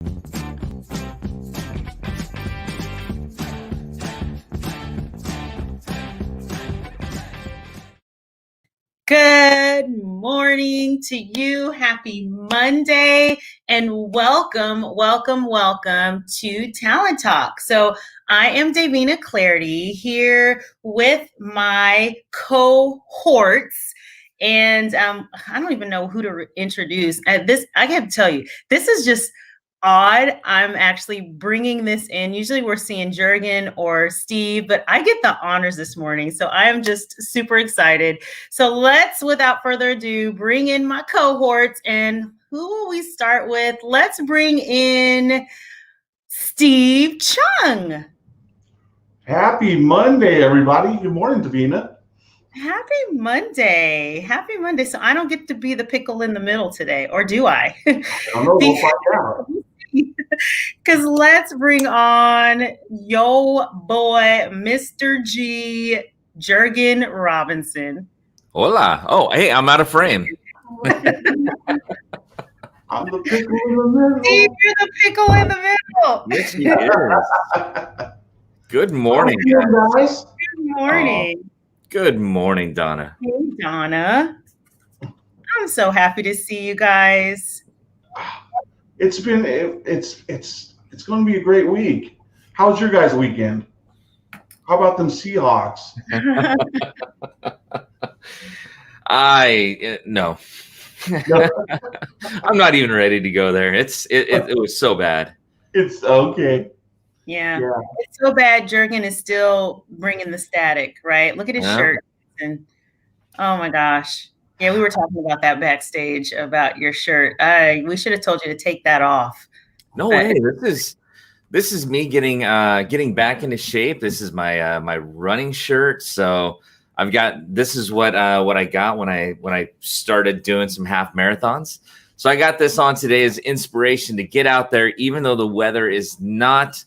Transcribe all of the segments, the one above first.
Good morning to you. Happy Monday and welcome to Talent Talk. So I am Davina Clarity here with my cohorts. And I don't even know who to introduce. I got to tell you, this is just odd. I'm actually bringing this in. Usually we're seeing Jurgen or Steve, but I get the honors this morning. So I am just super excited. So let's, without further ado, bring in my cohorts. And who will we start with? Let's bring in Steve Chung. Happy Monday, everybody. Good morning, Davina. Happy Monday. So I don't get to be the pickle in the middle today, or do I? I don't know. We'll find out. Because let's bring on yo boy, Mr. G, Jurgen Robinson. Hola. Oh, hey, I'm out of frame. I'm the pickle in the middle. Steve, you're the pickle in the middle. Yes, he is. Good morning, guys. Good morning. Good morning, Donna. Hey, Donna. I'm so happy to see you guys. It's going to be a great week. How's your guys' weekend? How about them Seahawks? No. I'm not even ready to go there. It was so bad. It's okay. Yeah. It's so bad. Jurgen is still bringing the static, right? Look at his shirt. And oh my gosh. Yeah, we were talking about that backstage about your shirt. We should have told you to take that off. No way. This is me getting back into shape. This is my my running shirt. So this is what I got when I started doing some half marathons. So I got this on today as inspiration to get out there, even though the weather is not,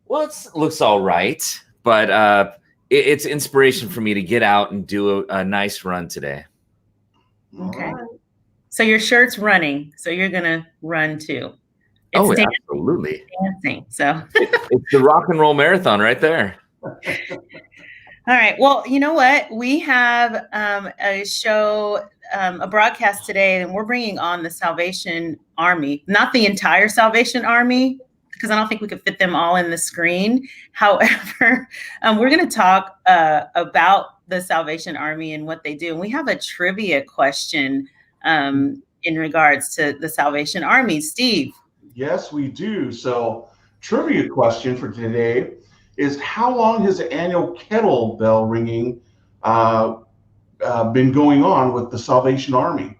well, it looks all right, but it's inspiration for me to get out and do a nice run today. Okay. So your shirt's running, so you're gonna run too. It's absolutely dancing. So it's the rock and roll marathon right there. All right. Well, you know what? We have a show, a broadcast today, and we're bringing on the Salvation Army, not the entire Salvation Army, because I don't think we could fit them all in the screen. However, we're going to talk about the Salvation Army and what they do. And we have a trivia question in regards to the Salvation Army. Steve. Yes, we do. So trivia question for today is, how long has the annual Kettle bell ringing been going on with the Salvation Army?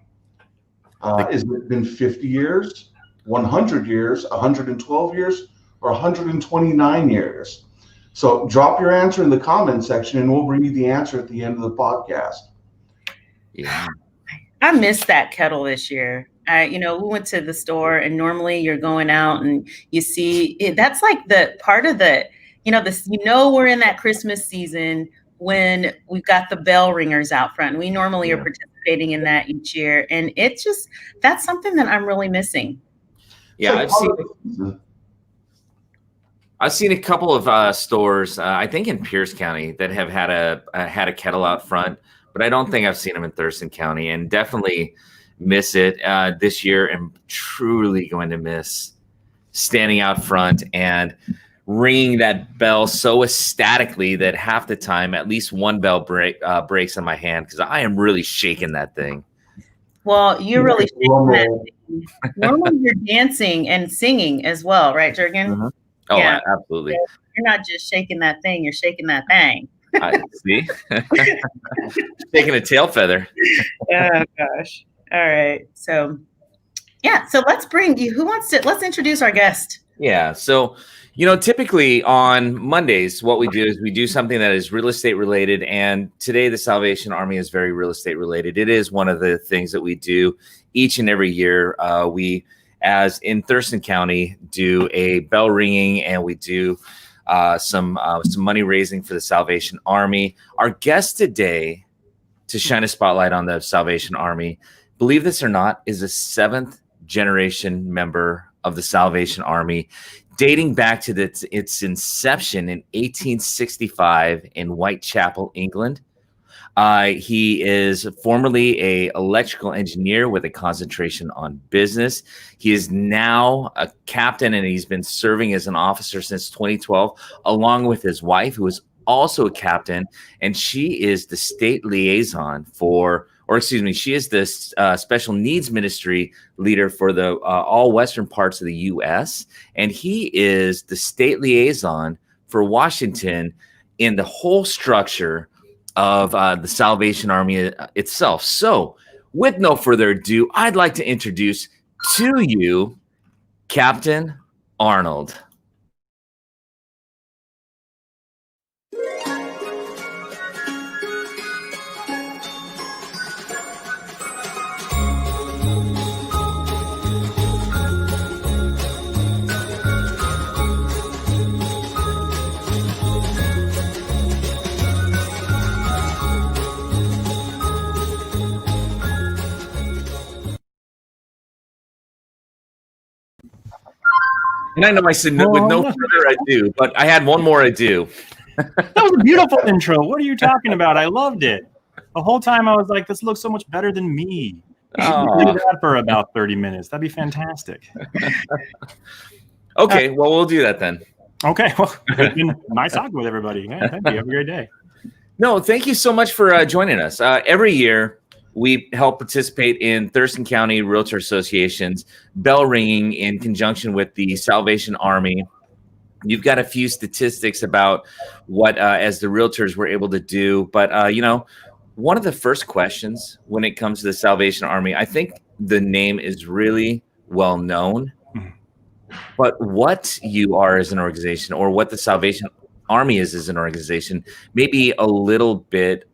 Has it been 50 years, 100 years, 112 years, or 129 years? So drop your answer in the comment section and we'll bring you the answer at the end of the podcast. Yeah. I missed that Kettle this year. We went to the store, and normally you're going out and you see that's like the part of the, we're in that Christmas season when we've got the bell ringers out front. We normally are participating in that each year. And that's something that I'm really missing. Yeah, I've seen a couple of stores, I think in Pierce County, that have had a Kettle out front, but I don't think I've seen them in Thurston County, and definitely miss it this year. I'm truly going to miss standing out front and ringing that bell so ecstatically that half the time at least one bell breaks on my hand, because I am really shaking that thing. Well, you're really shaking that thing. Normally you're dancing and singing as well, right, Jurgen? Mm-hmm. Oh, yeah. Absolutely. You're not just shaking that thing, you're shaking that thing. I see. Taking a tail feather. Oh gosh. All right. So let's bring you. Let's introduce our guest. Yeah. So, typically on Mondays, what we do is we do something that is real estate related. And today the Salvation Army is very real estate related. It is one of the things that we do each and every year. We, as in Thurston County, do a bell ringing, and we do some money raising for the Salvation Army. Our guest today, to shine a spotlight on the Salvation Army, believe this or not, is a 7th generation member of the Salvation Army, dating back to its inception in 1865 in Whitechapel, England. He is formerly an electrical engineer with a concentration on business. He is now a captain, and he's been serving as an officer since 2012, along with his wife, who is also a captain, and she is the state liaison she is the special needs ministry leader for the all western parts of the U.S., and he is the state liaison for Washington in the whole structure of the Salvation Army itself. So, with no further ado, I'd like to introduce to you Captain Arnold. And I know I said with no further ado, but I had one more ado. That was a beautiful intro. What are you talking about? I loved it. The whole time I was like, this looks so much better than me. Do that for about 30 minutes. That'd be fantastic. Okay, well, we'll do that then. Okay, well, it's been nice talking with everybody. Yeah, thank you. Have a great day. No, thank you so much for joining us. Every year, we help participate in Thurston County Realtor Association's bell ringing in conjunction with the Salvation Army. You've got a few statistics about what, as the realtors, were able to do. But, one of the first questions when it comes to the Salvation Army, I think the name is really well known. But what you are as an organization, or what the Salvation Army is as an organization, may be a little bit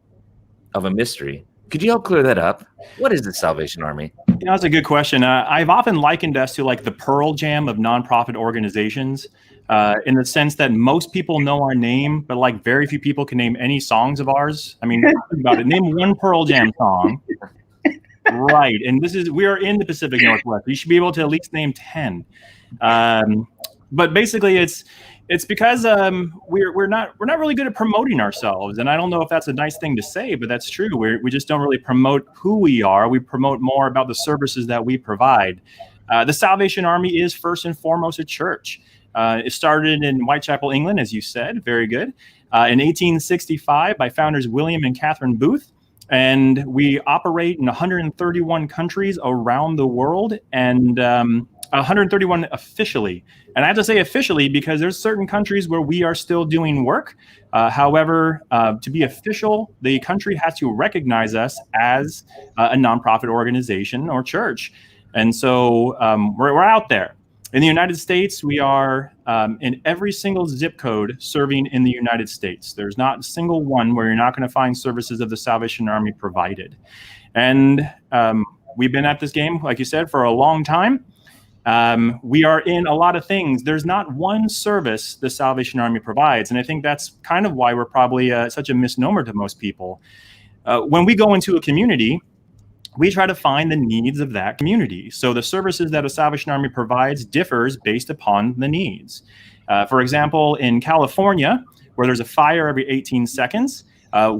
of a mystery. Could you help clear that up? What is the Salvation Army? Yeah, that's a good question. I've often likened us to like the Pearl Jam of nonprofit organizations, in the sense that most people know our name, but like very few people can name any songs of ours. I mean, think about it. Name one Pearl Jam song. Right. And we are in the Pacific Northwest. You should be able to at least name 10. But basically it's because we're not really good at promoting ourselves, and I don't know if that's a nice thing to say, but that's true. We just don't really promote who we are. We promote more about the services that we provide. The Salvation Army is first and foremost a church. It started in Whitechapel, England, as you said. Very good. In 1865 by founders William and Catherine Booth. And we operate in 131 countries around the world, and 131 officially. And I have to say officially because there's certain countries where we are still doing work. However, to be official, the country has to recognize us as a nonprofit organization or church. And so we're out there. In the United States, we are in every single zip code serving in the United States. There's not a single one where you're not going to find services of the Salvation Army provided. And we've been at this game, like you said, for a long time. We are in a lot of things. There's not one service the Salvation Army provides. And I think that's kind of why we're probably such a misnomer to most people. When we go into a community, we try to find the needs of that community. So the services that a Salvation Army provides differs based upon the needs. For example, in California, where there's a fire every 18 seconds,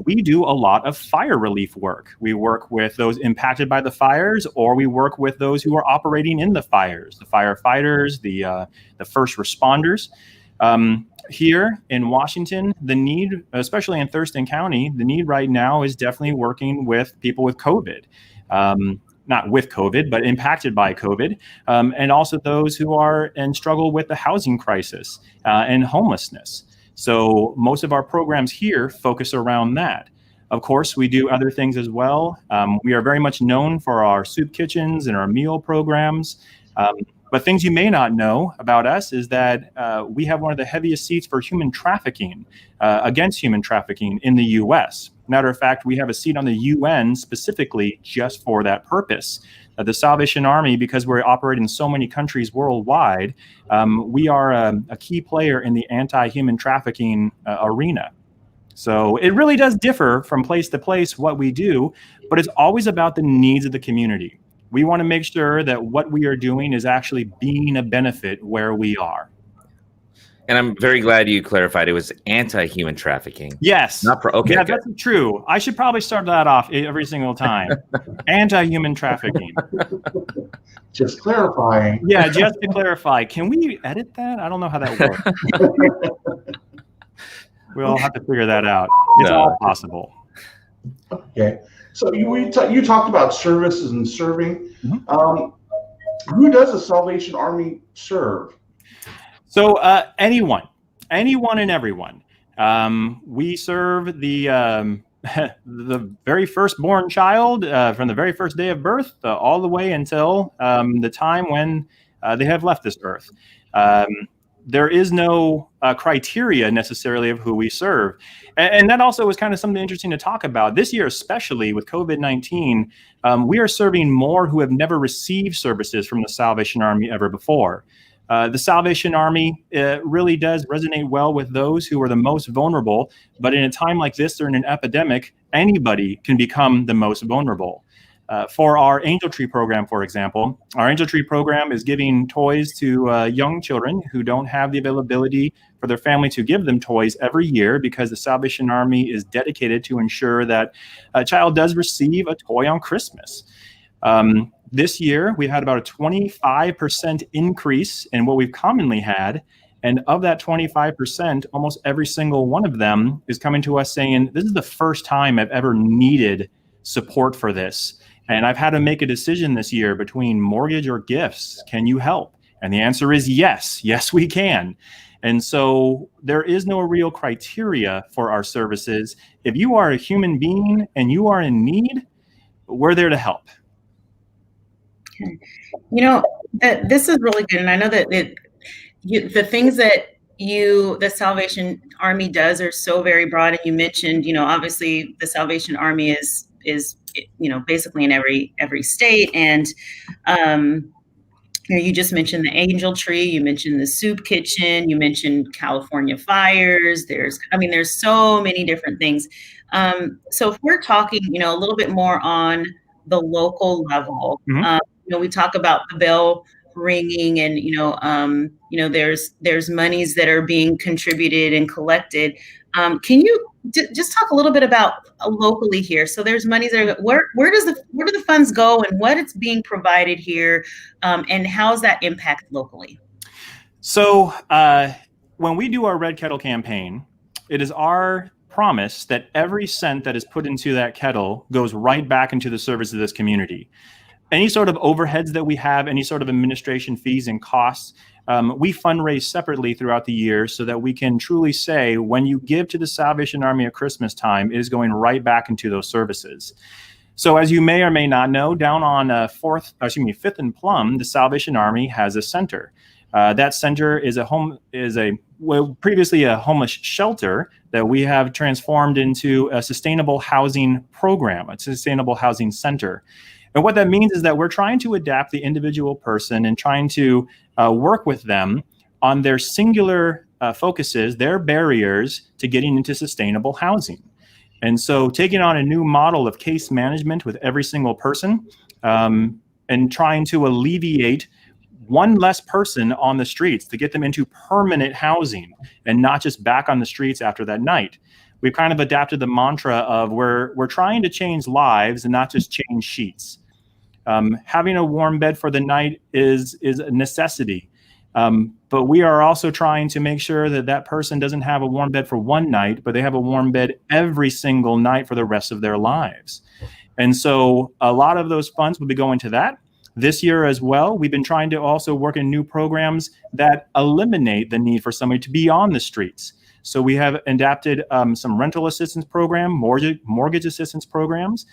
we do a lot of fire relief work. We work with those impacted by the fires, or we work with those who are operating in the fires, the firefighters, the first responders. Here in Washington, the need, especially in Thurston County, the need right now is definitely working with people with COVID. Not with COVID, but impacted by COVID, and also those who are and struggle with the housing crisis and homelessness. So most of our programs here focus around that. Of course, we do other things as well. We are very much known for our soup kitchens and our meal programs. But things you may not know about us is that we have one of the heaviest seats for human trafficking, against human trafficking in the U.S. Matter of fact, we have a seat on the UN specifically just for that purpose. The Salvation Army, because we're operating in so many countries worldwide, we are a key player in the anti-human trafficking arena. So it really does differ from place to place what we do, but it's always about the needs of the community. We want to make sure that what we are doing is actually being a benefit where we are. And I'm very glad you clarified it was anti-human trafficking. Yes. Not okay. Yeah, Good. that's true. I should probably start that off every single time. Anti-human trafficking. Just clarifying. Yeah, just to clarify. Can we edit that? I don't know how that works. We'll have to figure that out. It's all possible. Okay. So you talked about services and serving. Mm-hmm. Who does the Salvation Army serve? So anyone and everyone. We serve the very firstborn child from the very first day of birth all the way until the time when they have left this earth. There is no criteria necessarily of who we serve. And that also was kind of something interesting to talk about. This year, especially with COVID-19, we are serving more who have never received services from the Salvation Army ever before. The Salvation Army really does resonate well with those who are the most vulnerable. But in a time like this, during an epidemic, anybody can become the most vulnerable. For our Angel Tree program, for example, our Angel Tree program is giving toys to young children who don't have the availability for their family to give them toys every year, because the Salvation Army is dedicated to ensure that a child does receive a toy on Christmas. This year, we've had about a 25% increase in what we've commonly had. And of that 25%, almost every single one of them is coming to us saying, this is the first time I've ever needed support for this. And I've had to make a decision this year between mortgage or gifts. Can you help? And the answer is yes. Yes, we can. And so there is no real criteria for our services. If you are a human being and you are in need, we're there to help. Okay. This is really good. And I know that the things that the Salvation Army does are so very broad. And you mentioned, obviously the Salvation Army is basically in every state. And you just mentioned the Angel Tree, you mentioned the soup kitchen, you mentioned California fires. There's so many different things. So if we're talking, a little bit more on the local level, Mm-hmm. We talk about the bell ringing, and there's monies that are being contributed and collected. Can you just talk a little bit about locally here? So there's monies that where do the funds go, and what it's being provided here, and how does that impact locally? So when we do our Red Kettle campaign, it is our promise that every cent that is put into that kettle goes right back into the service of this community. Any sort of overheads that we have, any sort of administration fees and costs, we fundraise separately throughout the year so that we can truly say, when you give to the Salvation Army at Christmas time, it is going right back into those services. So as you may or may not know, down on 5th and Plum, the Salvation Army has a center. That center is previously a homeless shelter that we have transformed into a sustainable housing program, a sustainable housing center. And what that means is that we're trying to adapt the individual person and trying to work with them on their singular focuses, their barriers to getting into sustainable housing. And so taking on a new model of case management with every single person, and trying to alleviate one less person on the streets to get them into permanent housing and not just back on the streets after that night. We've kind of adapted the mantra of we're trying to change lives and not just change sheets. Having a warm bed for the night is a necessity. But we are also trying to make sure that that person doesn't have a warm bed for one night, but they have a warm bed every single night for the rest of their lives. And so a lot of those funds will be going to that. This year as well, we've been trying to also work in new programs that eliminate the need for somebody to be on the streets. So we have adapted some rental assistance program, mortgage assistance programs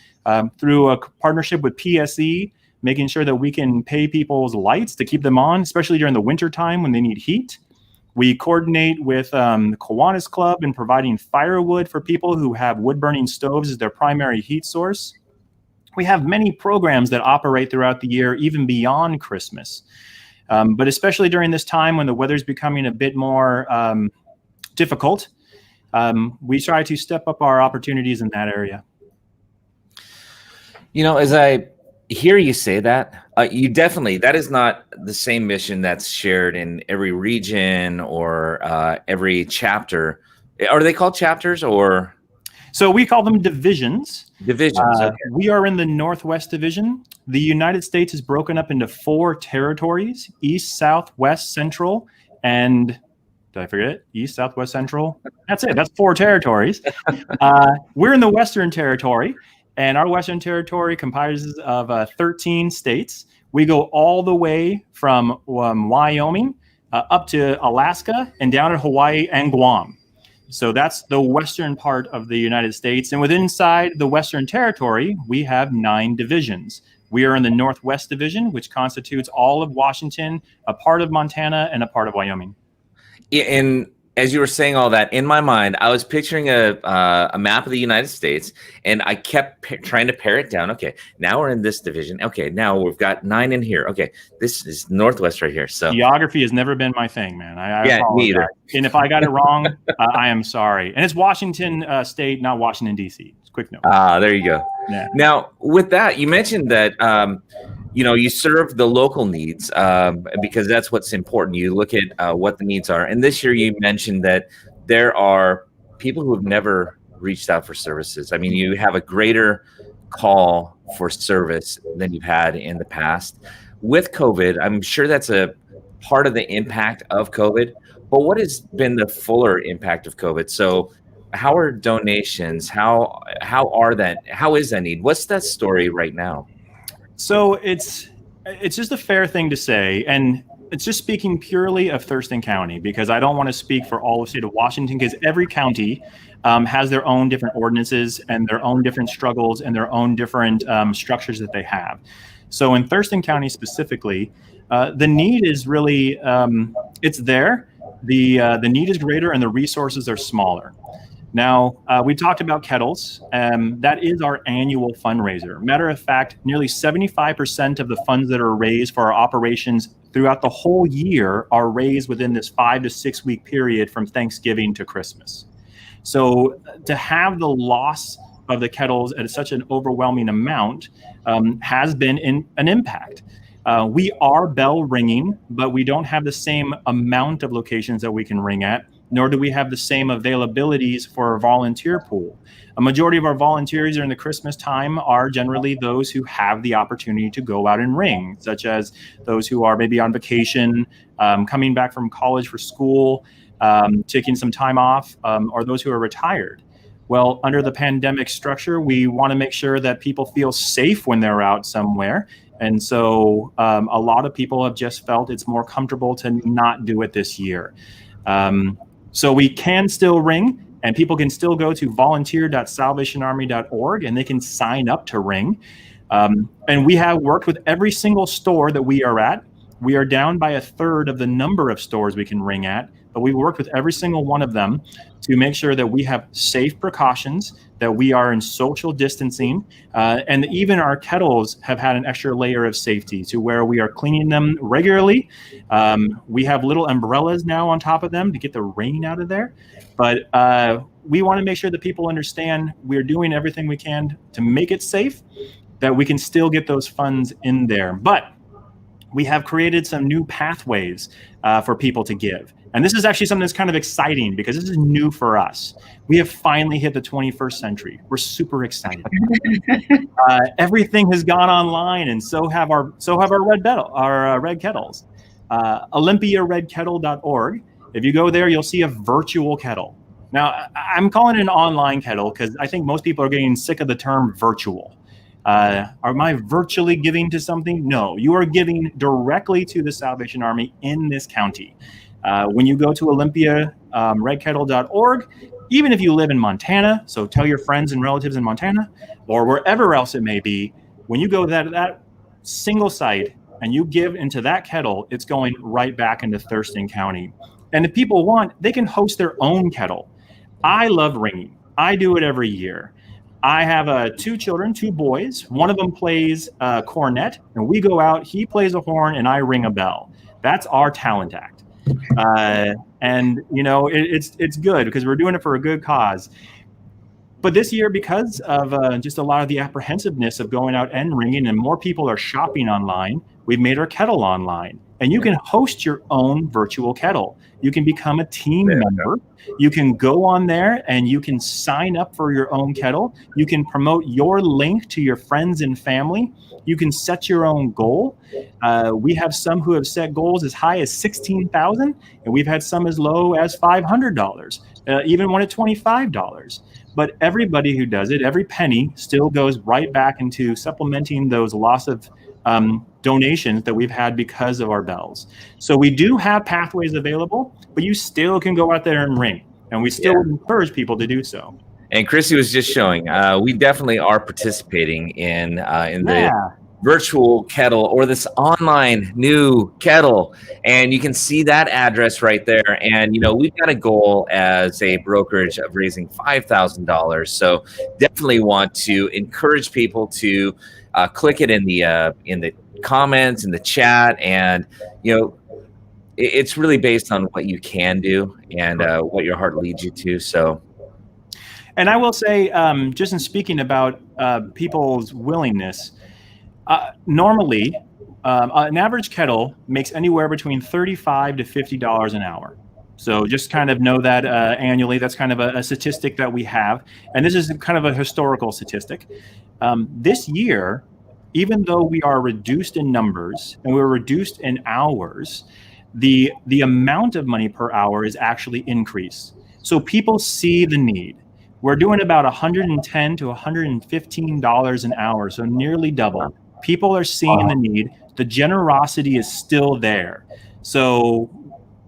through a partnership with PSE, making sure that we can pay people's lights to keep them on, especially during the winter time when they need heat. We coordinate with the Kiwanis Club in providing firewood for people who have wood-burning stoves as their primary heat source. We have many programs that operate throughout the year, even beyond Christmas. But especially during this time when the weather's becoming a bit more difficult, we try to step up our opportunities in that area. As I hear you say that. You definitely, that is not the same mission that's shared in every region or every chapter. Are they called chapters or? So we call them divisions. Divisions. Okay. We are in the Northwest Division. The United States is broken up into 4 territories: East, South, West, Central, and did I forget it? East, South, West, Central. That's it. That's 4 territories. We're in the Western Territory, and our Western Territory comprises of 13 states. We go all the way from Wyoming up to Alaska and down to Hawaii and Guam. So that's the western part of the United States. And within inside the Western Territory, we have 9 divisions. We are in the Northwest Division, which constitutes all of Washington, a part of Montana, and a part of Wyoming. And as you were saying all that, in my mind, I was picturing a map of the United States, and I kept trying to pare it down. Okay, now we're in this division. Okay, now we've got 9 in here. Okay, this is Northwest right here. So geography has never been my thing, man. I yeah, me either. And if I got it wrong, I am sorry. And it's Washington State, not Washington, D.C. It's a quick note. There you go. Yeah. Now, with that, you mentioned that you serve the local needs because that's what's important. You look at what the needs are. And this year you mentioned that there are people who have never reached out for services. I mean, you have a greater call for service than you've had in the past. With COVID, I'm sure that's a part of the impact of COVID. But what has been the fuller impact of COVID? So how are donations? How is that need? What's that story right now? So it's just a fair thing to say, and it's just speaking purely of Thurston County, because I don't want to speak for all of the state of Washington, because every county has their own different ordinances and their own different struggles and their own different structures that they have. So in Thurston County specifically, the need is really, it's there. The need is greater and the resources are smaller. Now, we talked about Kettles. That is our annual fundraiser. Matter of fact, nearly 75% of the funds that are raised for our operations throughout the whole year are raised within this 5 to 6 week period from Thanksgiving to Christmas. So to have the loss of the Kettles at such an overwhelming amount has been an impact. We are bell ringing, but we don't have the same amount of locations that we can ring at, nor do we have the same availabilities for our volunteer pool. A majority of our volunteers during the Christmas time are generally those who have the opportunity to go out and ring, such as those who are maybe on vacation, coming back from college for school, taking some time off, or those who are retired. Well, under the pandemic structure, we want to make sure that people feel safe when they're out somewhere. And so a lot of people have just felt it's more comfortable to not do it this year. So we can still ring, and people can still go to volunteer.salvationarmy.org and they can sign up to ring. And we have worked with every single store that we are at. We are down by 1/3 of the number of stores we can ring at, but we worked with every single one of them to make sure that we have safe precautions, that we are in social distancing, and even our kettles have had an extra layer of safety to where we are cleaning them regularly. We have little umbrellas now on top of them to get the rain out of there. But we want to make sure that people understand we're doing everything we can to make it safe, that we can still get those funds in there. But we have created some new pathways for people to give. And this is actually something that's kind of exciting because this is new for us. We have finally hit the 21st century. We're super excited. Everything has gone online, and so have our red kettles. OlympiaRedKettle.org. If you go there, you'll see a virtual kettle. Now, I'm calling it an online kettle because I think most people are getting sick of the term virtual. Am I virtually giving to something? No, you are giving directly to the Salvation Army in this county. When you go to OlympiaRedKettle.org, even if you live in Montana, so tell your friends and relatives in Montana or wherever else it may be, when you go to that single site and you give into that kettle, it's going right back into Thurston County. And if people want, they can host their own kettle. I love ringing. I do it every year. I have 2 children, 2 boys. One of them plays cornet, and we go out, he plays a horn, and I ring a bell. That's our talent act. And, you know, it's good because we're doing it for a good cause. But this year, because of just a lot of the apprehensiveness of going out and ringing, and more people are shopping online, we've made our kettle online. And you can host your own virtual kettle. You can become a team member. You can go on there and you can sign up for your own kettle. You can promote your link to your friends and family. You can set your own goal. We have some who have set goals as high as $16,000, and we've had some as low as $500, even one at $25. But everybody who does it, every penny still goes right back into supplementing those loss of donations that we've had because of our bells. So we do have pathways available, but you still can go out there and ring, and we still would encourage people to do so. And Chrissy was just showing, we definitely are participating in the virtual kettle, or this online new kettle. And you can see that address right there. And, we've got a goal as a brokerage of raising $5,000. So definitely want to encourage people to click it in the comments, in the chat. And, it's really based on what you can do and what your heart leads you to. So. And I will say, just in speaking about people's willingness, normally an average kettle makes anywhere between $35 to $50 an hour. So just kind of know that annually, that's kind of a statistic that we have. And this is kind of a historical statistic. This year, even though we are reduced in numbers and we're reduced in hours, the amount of money per hour is actually increased. So people see the need. We're doing about $110 to $115 an hour, so nearly double. People are seeing the need. The generosity is still there. So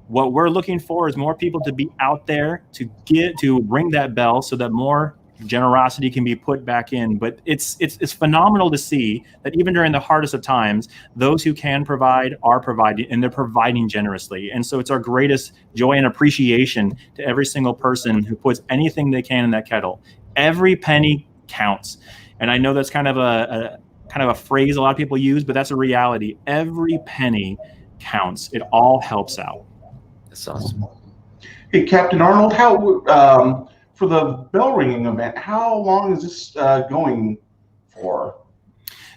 what we're looking for is more people to be out there to ring that bell so that more generosity can be put back in. But it's phenomenal to see that even during the hardest of times, those who can provide are providing, and they're providing generously. And so it's our greatest joy and appreciation to every single person who puts anything they can in that kettle. Every penny counts. And I know that's kind of a phrase a lot of people use, but that's a reality. Every penny counts. It all helps out. That's awesome. Hey, Captain Arnold, how for the bell ringing event, how long is this going for?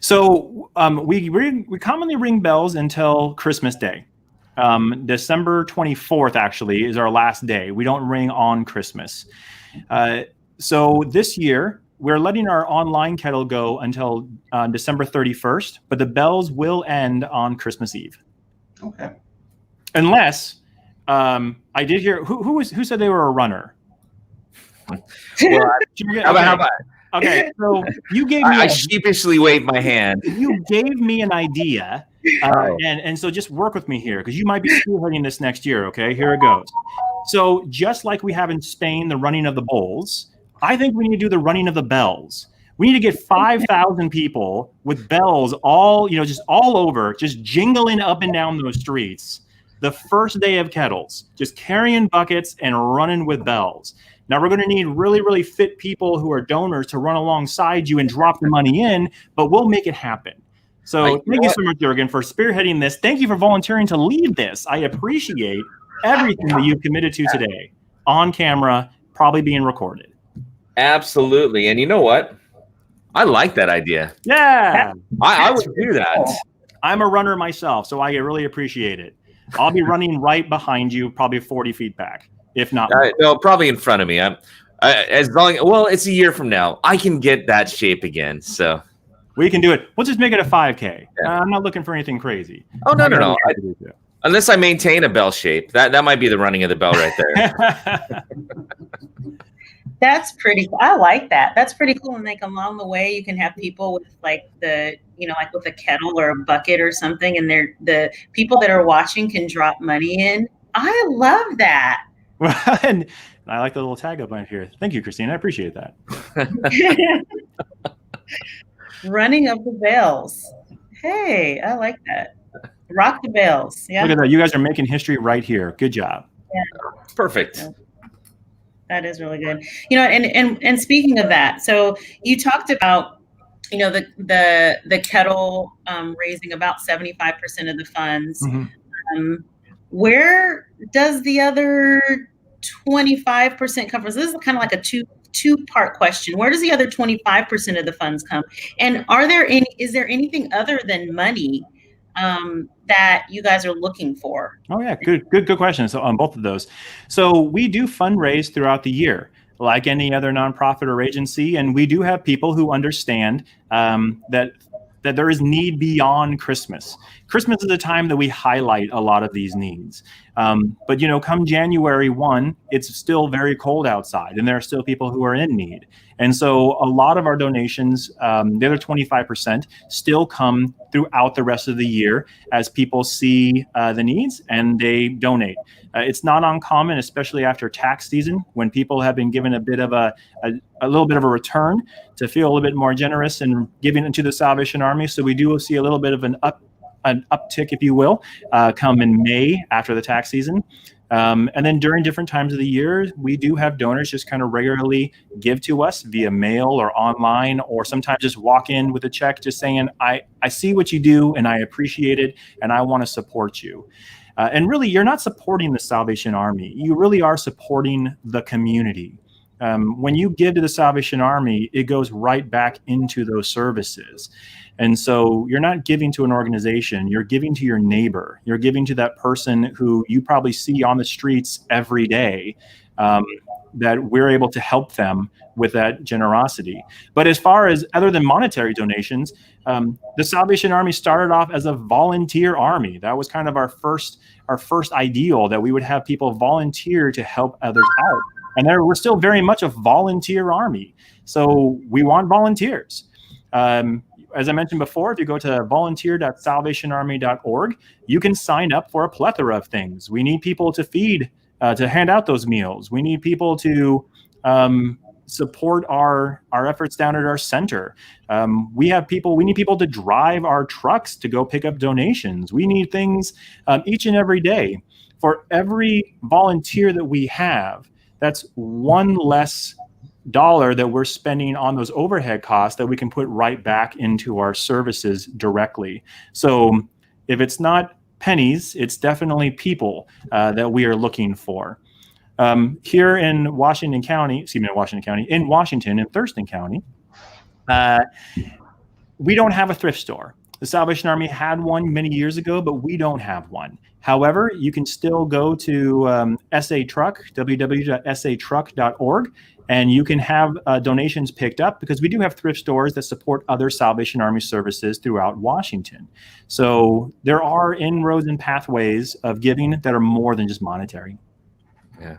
So we commonly ring bells until Christmas Day. December 24th actually is our last day. We don't ring on Christmas. So this year we're letting our online kettle go until December 31st, but the bells will end on Christmas Eve. Okay. Unless I did hear who said they were a runner. Well, how about? Okay, so you gave me. I sheepishly waved my hand. You gave me an idea, and so just work with me here because you might be spearheading this next year. Okay, here it goes. So just like we have in Spain the running of the bulls, I think we need to do the running of the bells. We need to get 5,000 people with bells all over, just jingling up and down those streets. The first day of kettles, just carrying buckets and running with bells. Now, we're going to need really, really fit people who are donors to run alongside you and drop the money in, but we'll make it happen. So thank you so much, Jurgen, for spearheading this. Thank you for volunteering to lead this. I appreciate everything that you've committed to today on camera, probably being recorded. Absolutely. And you know what? I like that idea. Yeah. I would do that. I'm a runner myself, so I really appreciate it. I'll be running right behind you, probably 40 feet back. If not, no, probably in front of me. It's a year from now. I can get that shape again. So we can do it. We'll just make it a 5K. Yeah. I'm not looking for anything crazy. Oh, no. Unless I maintain a bell shape. That might be the running of the bell right there. That's pretty cool. I like that. That's pretty cool. And like along the way, you can have people with like with a kettle or a bucket or something. And the people that are watching can drop money in. I love that. And I like the little tag up on here. Thank you, Christine. I appreciate that. Running of the bells. Hey, I like that. Rock the bells. Yeah. Look at that. You guys are making history right here. Good job. Yeah. Perfect. Yeah. That is really good. And speaking of that, so you talked about, the kettle raising about 75% of the funds. Mm-hmm. Where does the other 25% come from? So this is kind of like a two-part question. Where does the other 25% of the funds come? And is there anything other than money that you guys are looking for? Oh yeah, good questions on both of those. So we do fundraise throughout the year, like any other nonprofit or agency, and we do have people who understand that there is need beyond Christmas. Christmas is a time that we highlight a lot of these needs. But come January 1, it's still very cold outside, and there are still people who are in need. And so a lot of our donations, the other 25%, still come throughout the rest of the year as people see the needs and they donate. It's not uncommon, especially after tax season, when people have been given a bit of a little bit of a return, to feel a little bit more generous in giving into the Salvation Army. So we do see a little bit of an uptick, if you will, come in May after the tax season. And then during different times of the year, we do have donors just kind of regularly give to us via mail or online, or sometimes just walk in with a check just saying, I see what you do and I appreciate it and I want to support you. And really, you're not supporting the Salvation Army. You really are supporting the community. When you give to the Salvation Army, it goes right back into those services. And so you're not giving to an organization, you're giving to your neighbor. You're giving to that person who you probably see on the streets every day, that we're able to help them with that generosity. But as far as other than monetary donations, the Salvation Army started off as a volunteer army. That was kind of our first ideal, that we would have people volunteer to help others out. And we're still very much a volunteer army. So we want volunteers. As I mentioned before, if you go to volunteer.salvationarmy.org, you can sign up for a plethora of things. We need people to feed, to hand out those meals. We need people to support our efforts down at our center. We need people to drive our trucks to go pick up donations. We need things each and every day. For every volunteer that we have, that's one less dollar that we're spending on those overhead costs that we can put right back into our services directly. So if it's not pennies, it's definitely people that we are looking for. Here in Washington, in Thurston County, we don't have a thrift store. The Salvation Army had one many years ago, but we don't have one. However, you can still go to SA Truck, www.satruck.org, and you can have donations picked up, because we do have thrift stores that support other Salvation Army services throughout Washington. So there are inroads and pathways of giving that are more than just monetary. Yeah.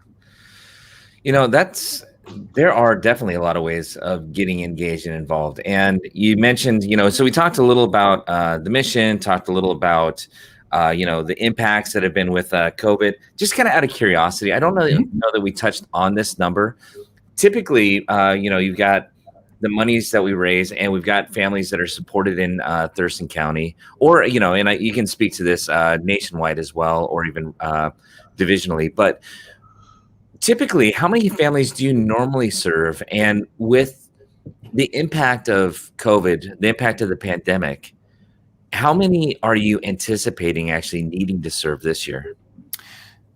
There are definitely a lot of ways of getting engaged and involved. And you mentioned, so we talked a little about the mission, talked a little about, the impacts that have been with COVID. Just kind of out of curiosity, I don't know that we touched on this number. Typically, you've got the monies that we raise, and we've got families that are supported in Thurston County, or, and you can speak to this nationwide as well, or even divisionally. But typically, how many families do you normally serve? And with the impact of COVID, the impact of the pandemic, how many are you anticipating actually needing to serve this year?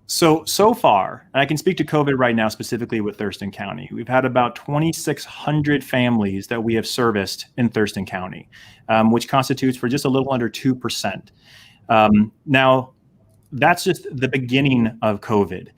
So far, and I can speak to COVID right now, specifically with Thurston County, we've had about 2,600 families that we have serviced in Thurston County, which constitutes for just a little under 2%. Now, that's just the beginning of COVID.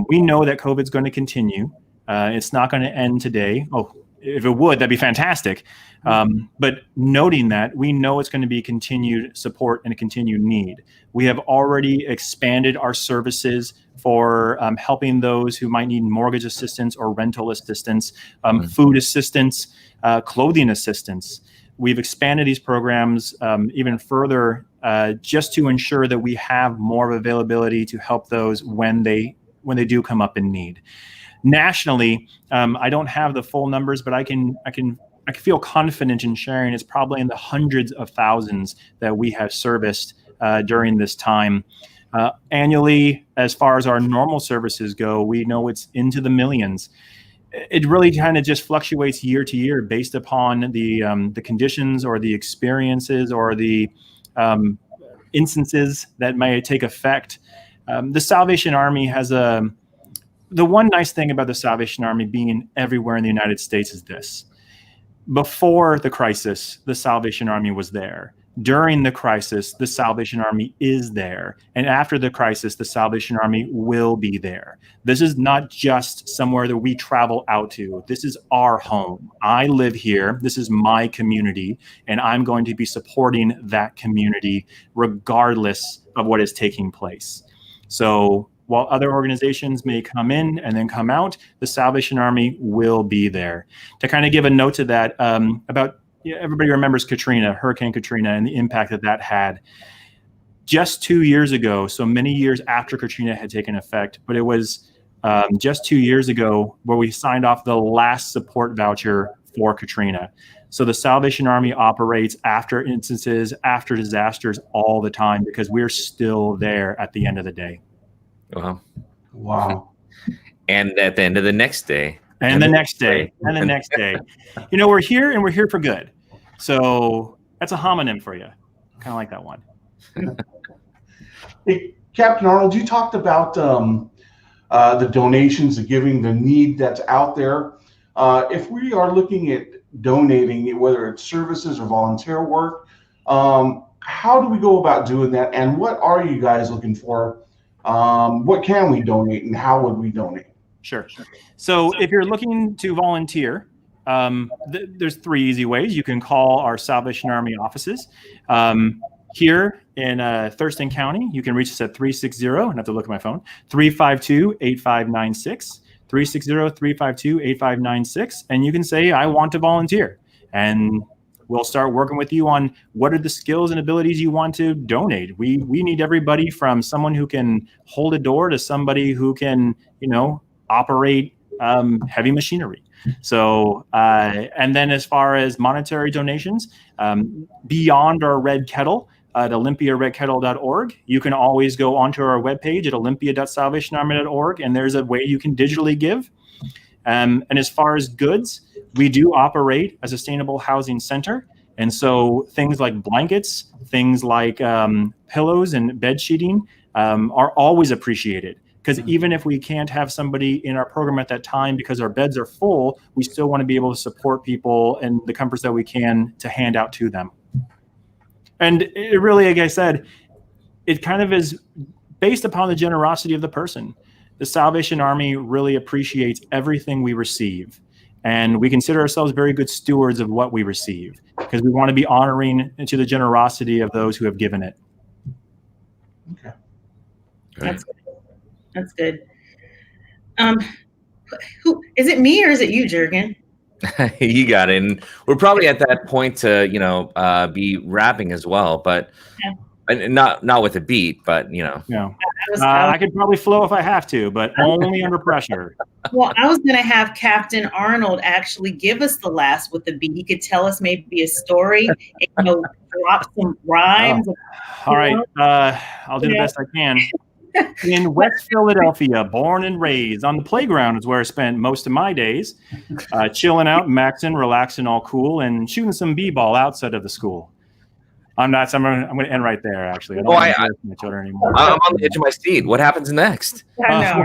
We know that COVID is going to continue. It's not going to end today. Oh, if it would, that'd be fantastic. But noting that, we know it's going to be continued support and a continued need. We have already expanded our services for helping those who might need mortgage assistance or rental assistance, food assistance, clothing assistance. We've expanded these programs even further just to ensure that we have more availability to help those when they do come up in need. Nationally, I don't have the full numbers, but I can feel confident in sharing it's probably in the hundreds of thousands that we have serviced during this time. Annually, as far as our normal services go, we know it's into the millions. It really kind of just fluctuates year to year based upon the conditions or the experiences or the instances that may take effect. The Salvation Army has a the one nice thing about the Salvation Army being everywhere in the United States is this. Before the crisis, the Salvation Army was there. During the crisis, the Salvation Army is there. And after the crisis, the Salvation Army will be there. This is not just somewhere that we travel out to. This is our home. I live here. This is my community. And I'm going to be supporting that community regardless of what is taking place. So while other organizations may come in and then come out, the Salvation Army will be there. To kind of give a note to that, everybody remembers Katrina, Hurricane Katrina, and the impact that had. Just 2 years ago, so many years after Katrina had taken effect, but it was just 2 years ago where we signed off the last support voucher for Katrina. So the Salvation Army operates after instances, after disasters all the time because we're still there at the end of the day. Wow. And at the end of the next day. And the next day. And the next day. You know, we're here and we're here for good. So that's a homonym for you. Kind of like that one. Hey, Captain Arnold, you talked about the donations, the giving, the need that's out there. If we are looking at donating, whether it's services or volunteer work, how do we go about doing that? And what are you guys looking for? What can we donate and how would we donate? Sure. So if you're looking to volunteer, there's 3 easy ways. You can call our Salvation Army offices. Here in Thurston County, you can reach us at 360, I have to look at my phone, 352-8596, 360-352-8596. And you can say, I want to volunteer. And we'll start working with you on what are the skills and abilities you want to donate. We need everybody from someone who can hold a door to somebody who can, operate heavy machinery. So, and then as far as monetary donations, beyond our red kettle at olympiaredkettle.org, you can always go onto our webpage at olympia.salvationarmy.org, and there's a way you can digitally give. And as far as goods, we do operate a sustainable housing center. And so things like blankets, things like pillows and bed sheeting are always appreciated. Because even if we can't have somebody in our program at that time because our beds are full, we still want to be able to support people and the comforts that we can to hand out to them. And it really, like I said, it kind of is based upon the generosity of the person. The Salvation Army really appreciates everything we receive. And we consider ourselves very good stewards of what we receive because we want to be honoring to the generosity of those who have given it. Okay. That's good. That's good. Who is it, me or is it you, Jurgen? You got it. And we're probably at that point to, be rapping as well, but not with a beat, but Yeah. I could probably flow if I have to, but only under pressure. Well, I was going to have Captain Arnold actually give us the last with the beat. He could tell us maybe a story, and, drop some rhymes. All right. I'll do the best I can. In West Philadelphia, born and raised, on the playground is where I spent most of my days, chilling out, maxing, relaxing, all cool, and shooting some b-ball outside of the school. I'm going to end right there, actually. I don't want to my children anymore. I'm on the edge of my seat. What happens next? I know.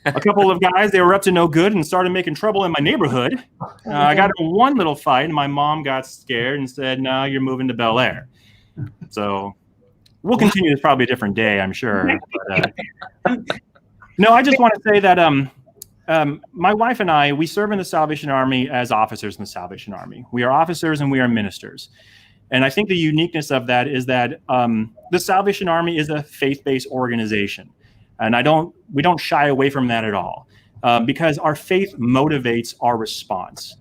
A couple of guys, they were up to no good and started making trouble in my neighborhood. I got in one little fight, and my mom got scared and said, no, you're moving to Bel Air. So we'll continue this probably a different day, I'm sure. But, no, I just want to say that my wife and I, we serve in the Salvation Army as officers in the Salvation Army. We are officers and we are ministers. And I think the uniqueness of that is that the Salvation Army is a faith-based organization. And we don't shy away from that at all because our faith motivates our response.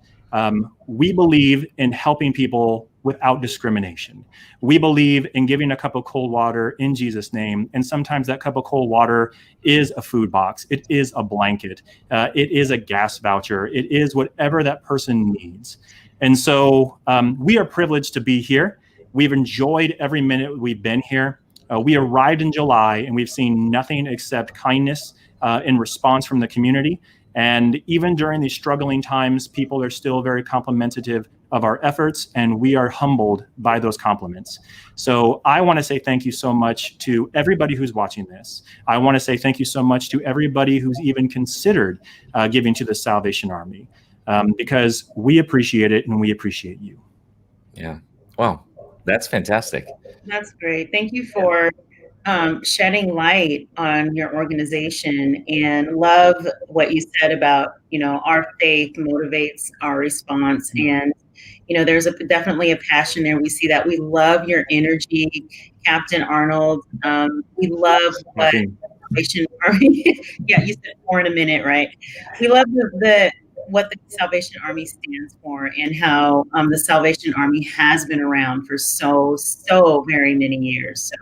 We believe in helping people without discrimination. We believe in giving a cup of cold water in Jesus' name. And sometimes that cup of cold water is a food box. It is a blanket. It is a gas voucher. It is whatever that person needs. And so we are privileged to be here. We've enjoyed every minute we've been here. We arrived in July and we've seen nothing except kindness in response from the community. And even during these struggling times, people are still very complimentary of our efforts, and we are humbled by those compliments. So I want to say thank you so much to everybody who's watching this. I want to say thank you so much to everybody who's even considered giving to the Salvation Army, because we appreciate it and we appreciate you. Yeah. Wow. That's fantastic. That's great. Thank you for shedding light on your organization, and love what you said about, our faith motivates our response. And, there's definitely a passion there. We see that. We love your energy, Captain Arnold. We love what the Salvation Army, yeah, you said more in a minute, right? We love what the Salvation Army stands for, and how the Salvation Army has been around for so very many years. So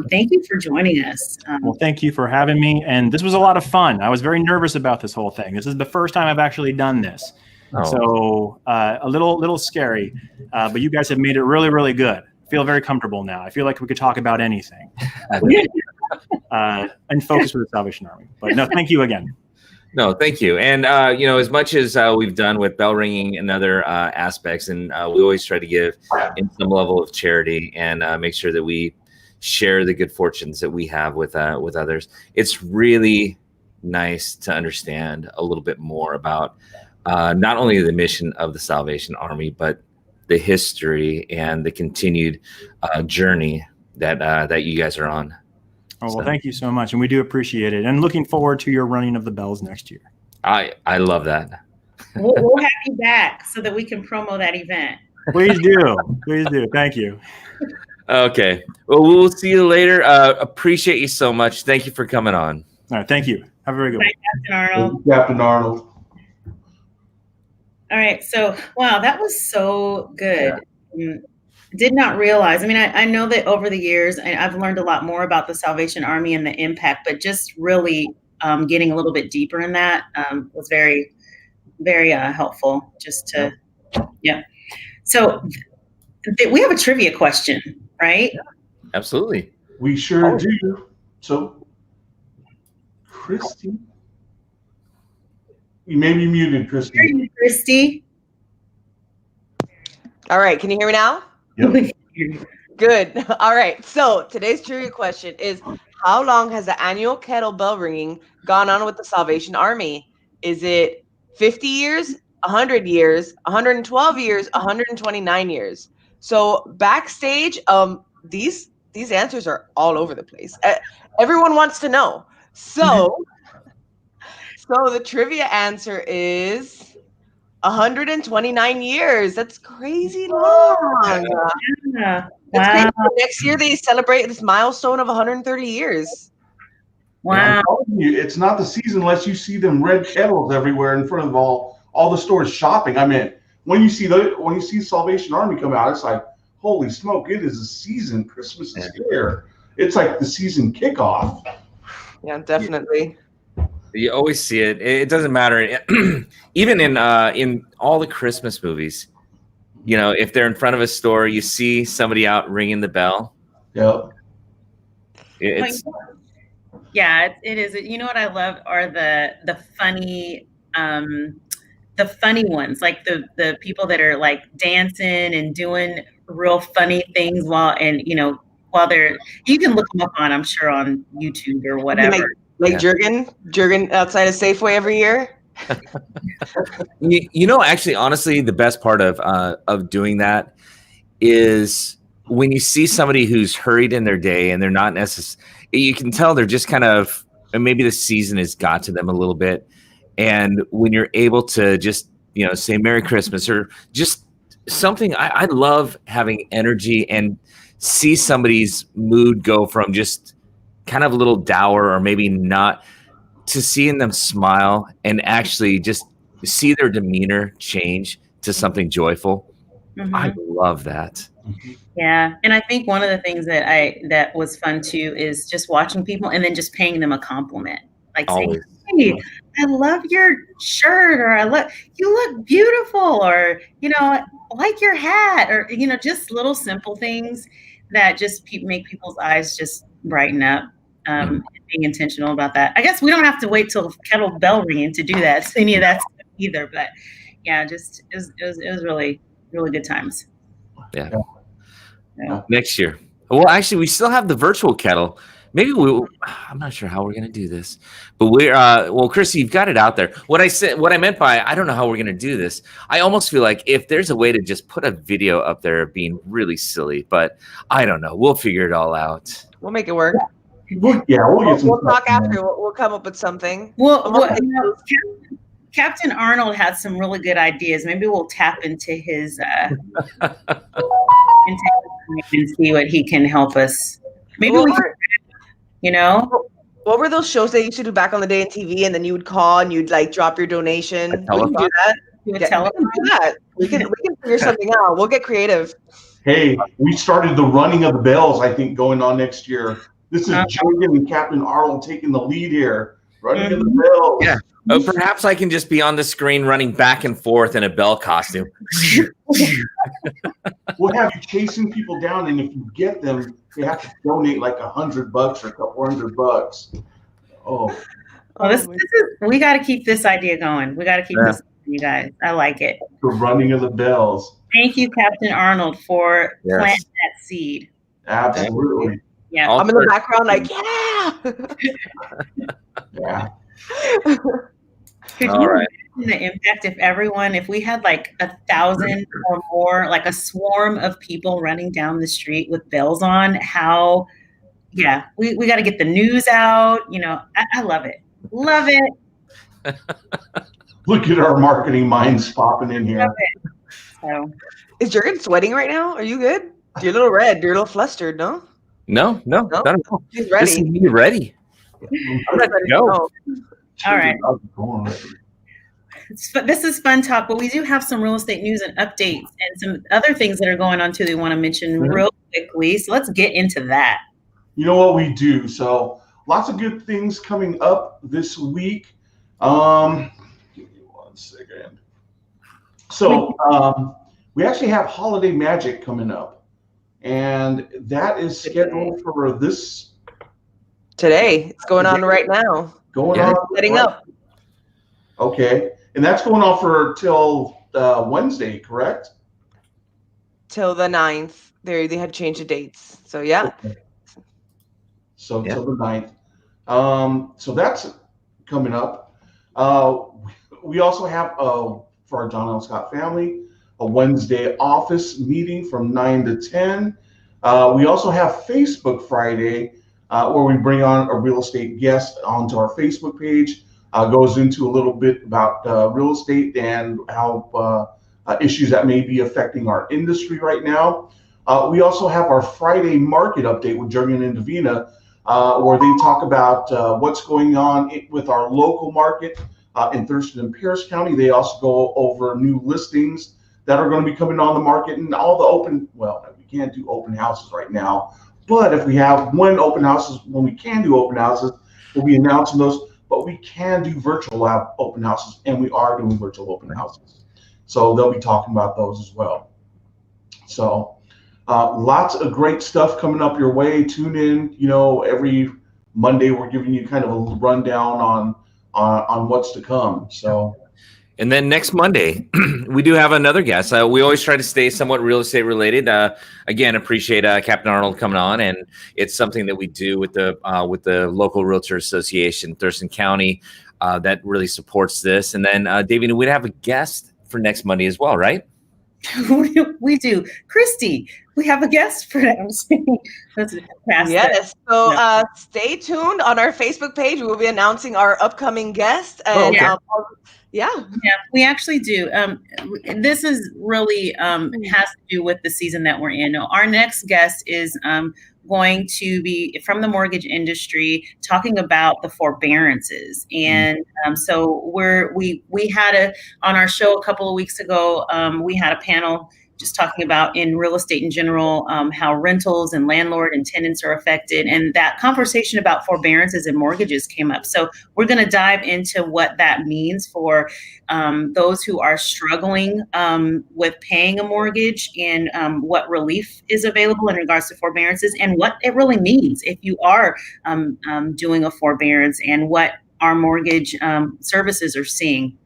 thank you for joining us. Well, thank you for having me. And this was a lot of fun. I was very nervous about this whole thing. This is the first time I've actually done this. Oh. So a little scary, but you guys have made it really, really good. I feel very comfortable now. I feel like we could talk about anything and focus with the Salvation Army. But no, thank you again. No, thank you. And, as much as we've done with bell ringing and other aspects, and we always try to give in some level of charity and make sure that we share the good fortunes that we have with others. It's really nice to understand a little bit more about not only the mission of the Salvation Army, but the history and the continued journey that you guys are on. Oh, well, thank you so much. And we do appreciate it. And looking forward to your running of the bells next year. I love that. We'll have you back so that we can promo that event. Please do. Please do. Thank you. Okay. Well, we'll see you later. Appreciate you so much. Thank you for coming on. All right. Thank you. Have a very good one. Captain Arnold. Captain Arnold. All right. So, wow, that was so good. Did not realize. I mean, I know that over the years, and I've learned a lot more about the Salvation Army and the impact, but just really getting a little bit deeper in that was very, very helpful. Just to, yeah. So we have a trivia question, right? Yeah, absolutely. We sure do. So, Christy, you may be muted, Christy. Hear you, Christy. All right. Can you hear me now? Yep. Good. All right. So today's trivia question is, how long has the annual kettle bell ringing gone on with the Salvation Army? Is it 50 years, 100 years, 112 years, 129 years? So backstage, these answers are all over the place. Everyone wants to know. So the trivia answer is 129 years. That's crazy long. Yeah. That's Wow. crazy. Next year they celebrate this milestone of 130 years. Wow. I'm telling you, it's not the season unless you see them red kettles everywhere in front of all the stores shopping. I mean, when you see Salvation Army come out, it's like, holy smoke! It is a season. Christmas is here. It's like the season kickoff. Yeah, definitely. You always see it. It doesn't matter. Even in all the Christmas movies, if they're in front of a store, you see somebody out ringing the bell. Yep. It's Yeah, it is. You know what I love are the funny ones, like the people that are like dancing and doing real funny things while they're, you can look them up on, I'm sure, on YouTube or whatever. Like Jurgen outside of Safeway every year. Actually, honestly, the best part of doing that is when you see somebody who's hurried in their day and they're not necessarily, you can tell they're just kind of, maybe the season has got to them a little bit. And when you're able to just, say Merry Christmas or just something, I love having energy and see somebody's mood go from just kind of a little dour or maybe not, to seeing them smile and actually just see their demeanor change to something joyful. Mm-hmm. I love that. Yeah. And I think one of the things that was fun too is just watching people and then just paying them a compliment. Like saying, hey, I love your shirt, or you look beautiful, or, I like your hat, or, just little simple things that just make people's eyes just brighten up. being intentional about that. I guess we don't have to wait till kettle bell ringing to do that, any of that stuff either. But yeah, just it was really, really good times. Yeah. Next year. Well, actually, we still have the virtual kettle. Maybe I'm not sure how we're going to do this, but we're, well, Chrissy, you've got it out there. What I meant by, I don't know how we're going to do this. I almost feel like if there's a way to just put a video up there of being really silly, but I don't know. We'll figure it all out. We'll make it work. We'll talk after. We'll come up with something. Captain Arnold has some really good ideas. Maybe we'll tap into his and see what he can help us. Maybe what were those shows that you used to do back on the day in TV, and then you would call and you'd like drop your donation? We can do that. We can figure something out. We'll get creative. Hey, we started the running of the bells, I think, going on next year. This is Jordan and Captain Arnold taking the lead here. Running of the bells. Yeah. Perhaps I can just be on the screen running back and forth in a bell costume. We'll have you chasing people down, and if you get them, you have to donate like $100 or a couple $100. We got to keep this idea going. We got to keep this, you guys. I like it. The running of the bells. Thank you, Captain Arnold, for planting that seed. Absolutely. Yeah. I'm in the background like, yeah. Could you imagine the impact if we had like 1,000 or more, like a swarm of people running down the street with bells on? We got to get the news out. I love it. Love it. Look at our marketing minds popping in here. Love it. So, is Jurgen sweating right now? Are you good? You're a little red. You're a little flustered, no? No, not at all. He's ready. This is me ready. I'm ready to go. All right. This is fun talk, but we do have some real estate news and updates and some other things that are going on too that we want to mention real quickly. So let's get into that. You know what we do. So lots of good things coming up this week. Give me 1 second. So we actually have Holiday Magic coming up, and that is scheduled for this today. It's going on right now. Setting up. Okay, and that's going on for till Wednesday, correct? Till the 9th. They had changed the dates. So yeah. Okay. So till the 9th. So that's coming up. We also have for our John L. Scott family a Wednesday office meeting from 9 to 10. We also have Facebook Friday. Where we bring on a real estate guest onto our Facebook page, goes into a little bit about real estate and how issues that may be affecting our industry right now. We also have our Friday market update with Jurgen and Davina, where they talk about what's going on with our local market in Thurston and Pierce County. They also go over new listings that are going to be coming on the market and all the we can't do open houses right now. But if we have when we can do open houses, we'll be announcing those. But we can do virtual open houses, and we are doing virtual open houses. So they'll be talking about those as well. So lots of great stuff coming up your way. Tune in. Every Monday we're giving you kind of a rundown on what's to come. So. And then next Monday, we do have another guest. We always try to stay somewhat real estate related. Again, appreciate Captain Arnold coming on, and it's something that we do with the local Realtor Association, Thurston County, that really supports this. And then, David, we'd have a guest for next Monday as well, right? We do. Christy, we have a guest for them. Yes. So stay tuned on our Facebook page. We will be announcing our upcoming guest. And we actually do. This is really has to do with the season that we're in. Our next guest is going to be from the mortgage industry, talking about the forbearances. And so we had on our show a couple of weeks ago, we had a panel just talking about in real estate in general, how rentals and landlord and tenants are affected. And that conversation about forbearances and mortgages came up. So we're going to dive into what that means for those who are struggling with paying a mortgage, and what relief is available in regards to forbearances, and what it really means if you are doing a forbearance, and what our mortgage services are seeing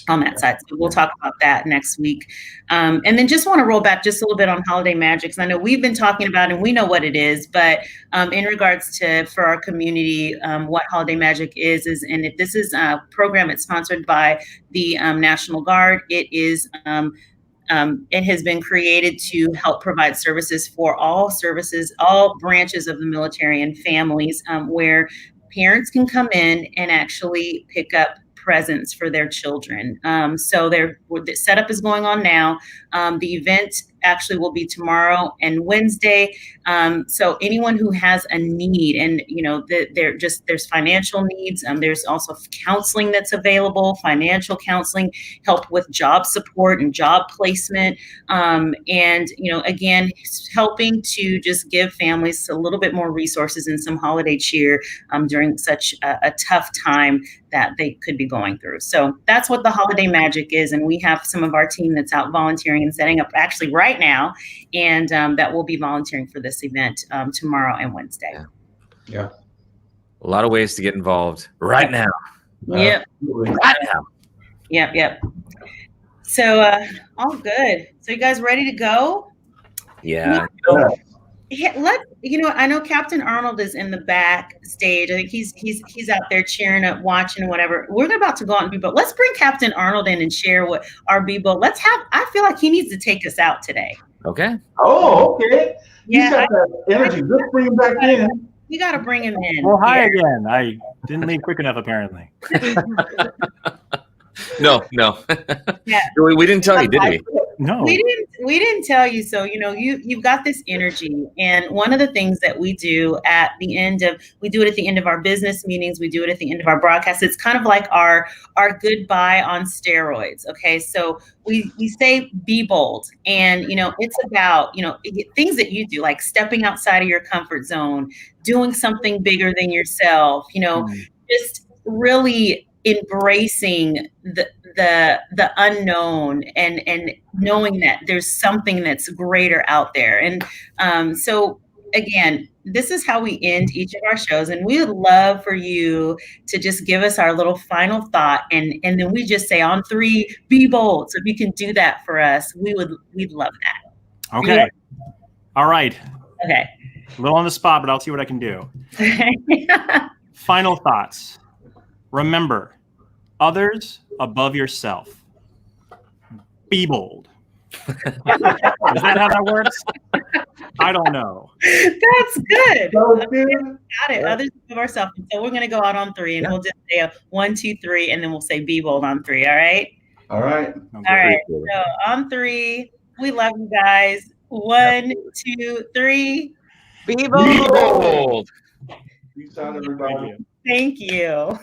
on that side. So we'll talk about that next week. And then just want to roll back just a little bit on holiday magic, because I know we've been talking about it and we know what it is, but in regards to, for our community, what holiday magic is, and if this is a program, it's sponsored by the National Guard. It has been created to help provide services for all branches of the military and families, where parents can come in and actually pick up presents for their children. So the setup is going on now. The event actually will be tomorrow and Wednesday. So anyone who has a need, and there's financial needs. There's also counseling that's available, financial counseling, help with job support and job placement. And again, helping to just give families a little bit more resources and some holiday cheer during such a tough time that they could be going through. So that's what the holiday magic is. And we have some of our team that's out volunteering and setting up actually right now. And that will be volunteering for this event tomorrow and Wednesday. Yeah. A lot of ways to get involved right now. Yep. Right now. Yep. So all good. So you guys ready to go? Yeah. Yeah, I know Captain Arnold is in the backstage. I think he's out there cheering up, watching, whatever. We're about to go out and be bold. Let's bring Captain Arnold in and share what our be bold. I feel like he needs to take us out today. Okay. Oh, okay. Yeah, He's got that energy. Let's bring him back in. We got to bring him in. Well, hi again. I didn't leave quick enough, apparently. No. Yeah. We didn't tell you, did we? No. We didn't tell you. So, you've got this energy. And one of the things that we do at the end of our business meetings, we do it at the end of our broadcast. It's kind of like our goodbye on steroids. Okay. So we say, be bold. And, it's about, things that you do, like stepping outside of your comfort zone, doing something bigger than yourself, just really embracing the unknown and knowing that there's something that's greater out there. And so again, this is how we end each of our shows, and we would love for you to just give us our little final thought, and then we just say on 3, be bold. So if you can do that for us, we'd love that. Okay. Yeah. All right. Okay. A little on the spot, but I'll see what I can do. Final thoughts. Remember, others above yourself. Be bold. Is that how that works? I don't know. That's good. So good. Got it. Others above ourselves. So we're going to go out on 3, and we'll just say 1, 2, 3, and then we'll say be bold on 3. All right. All right. All right. So on 3, we love you guys. 1, 2, 3. Be bold. Be bold. Peace out, everybody. Thank you.